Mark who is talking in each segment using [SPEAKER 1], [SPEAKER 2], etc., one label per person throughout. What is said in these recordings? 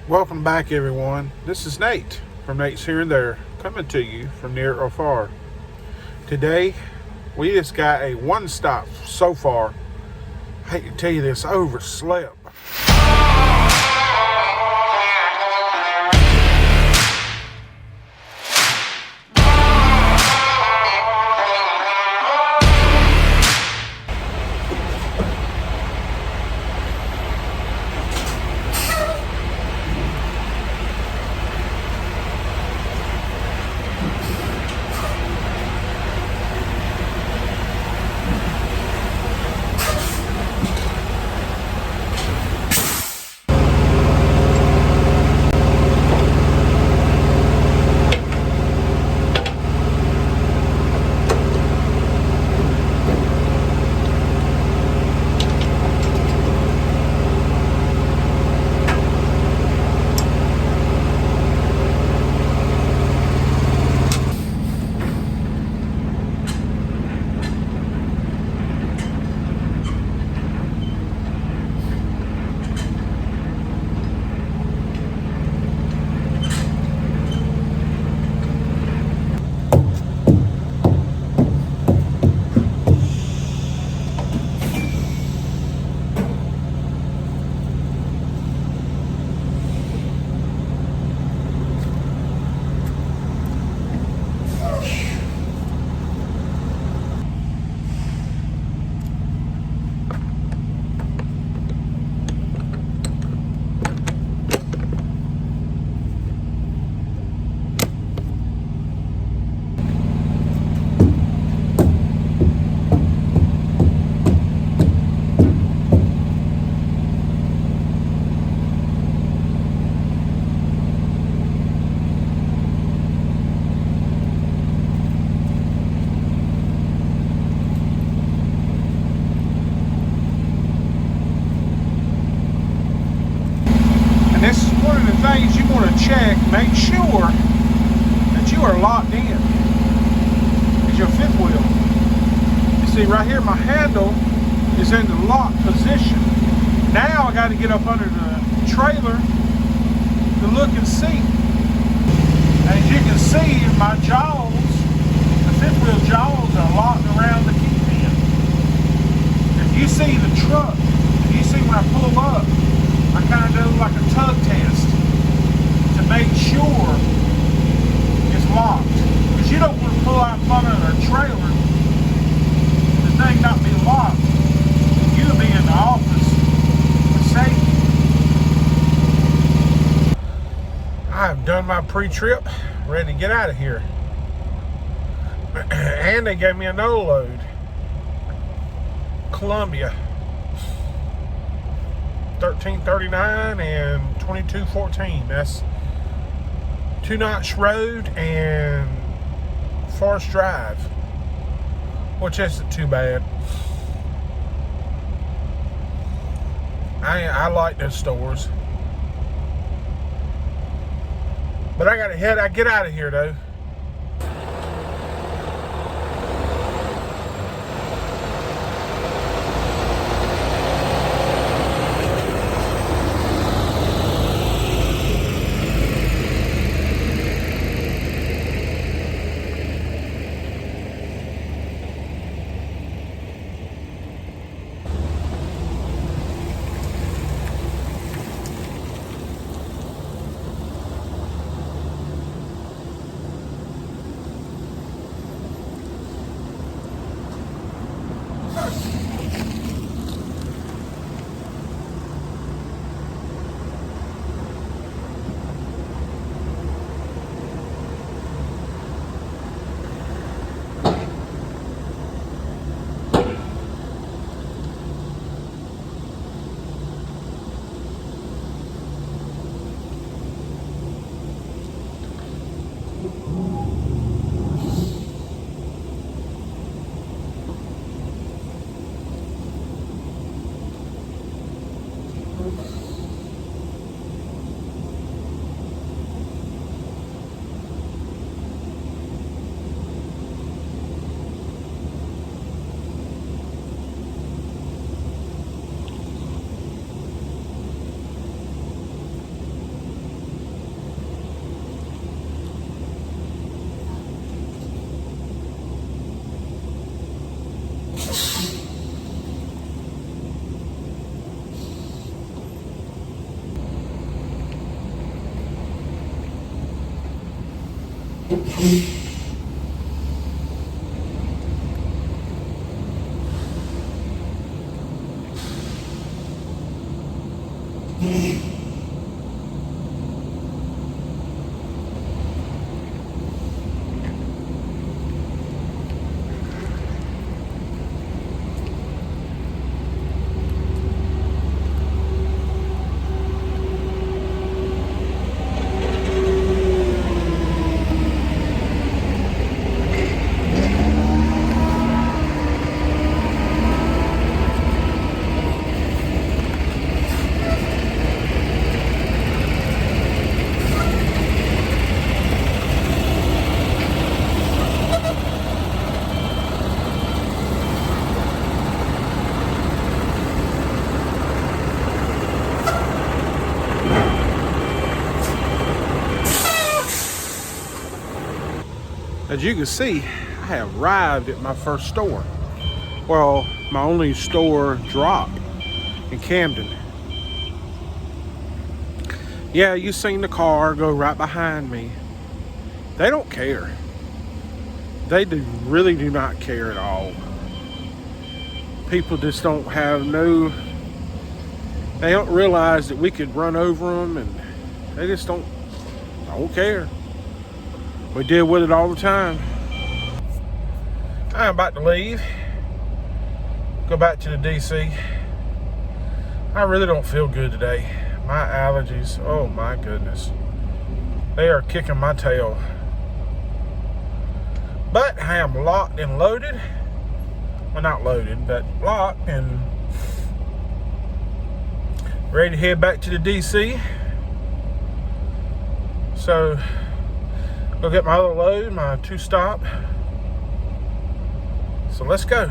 [SPEAKER 1] Welcome back, everyone. This is Nate from Nate's Here and There, coming to you from near or far. Today, we just got a one stop so far. I hate to tell you this, I overslept. And this is one of the things you want to check. Make sure that you are locked in. Is your fifth wheel. You see right here, my handle is in the lock position. Now I got to get up under the trailer to look and see. As you can see, my jaws, the fifth wheel jaws are locked around the key pin. If you see the truck, if you see when I pull up, I kind of do like a tug test to make sure it's locked. Because you don't want to pull out in front of a trailer and the thing not be locked. You'll be in the office for safety. I've done my pre-trip, ready to get out of here. And they gave me another load. Columbia. 1339 and 2214. That's Two Notch Road and Forest Drive, which isn't too bad. I like those stores, but I gotta get out of here though. As you can see, I have arrived at my first store. Well, my only store drop in Camden. Yeah, you seen the car go right behind me. They don't care. They really do not care at all. People just don't have they don't realize that we could run over them, and they just don't care. We deal with it all the time. I'm about to leave. Go back to the DC. I really don't feel good today. My allergies, oh my goodness. They are kicking my tail. But I am locked and loaded. Well, not loaded, but locked and ready to head back to the DC. So, go get my other load, my 2-stop. So let's go.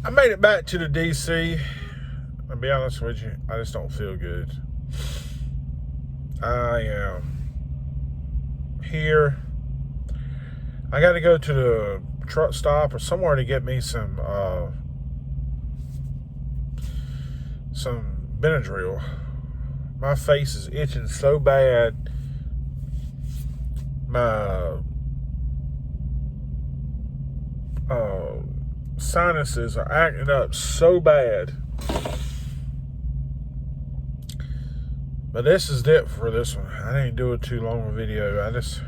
[SPEAKER 1] I made it back to the DC. I'll be honest with you, I just don't feel good. I am here. I got to go to the truck stop or somewhere to get me some Benadryl. My face is itching so bad. My sinuses are acting up so bad. But this is it for this one. I didn't do it too long a video. I just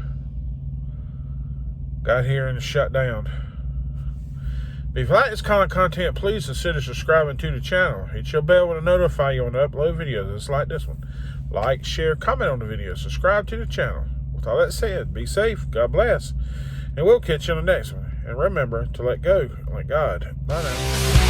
[SPEAKER 1] got here and shut down. But if you like this kind of content, please consider subscribing to the channel. Hit your bell to notify you when I upload videos just like this one. Like, share, comment on the video. Subscribe to the channel. With all that said, be safe. God bless. And we'll catch you on the next one. And remember to let go like God. Bye now.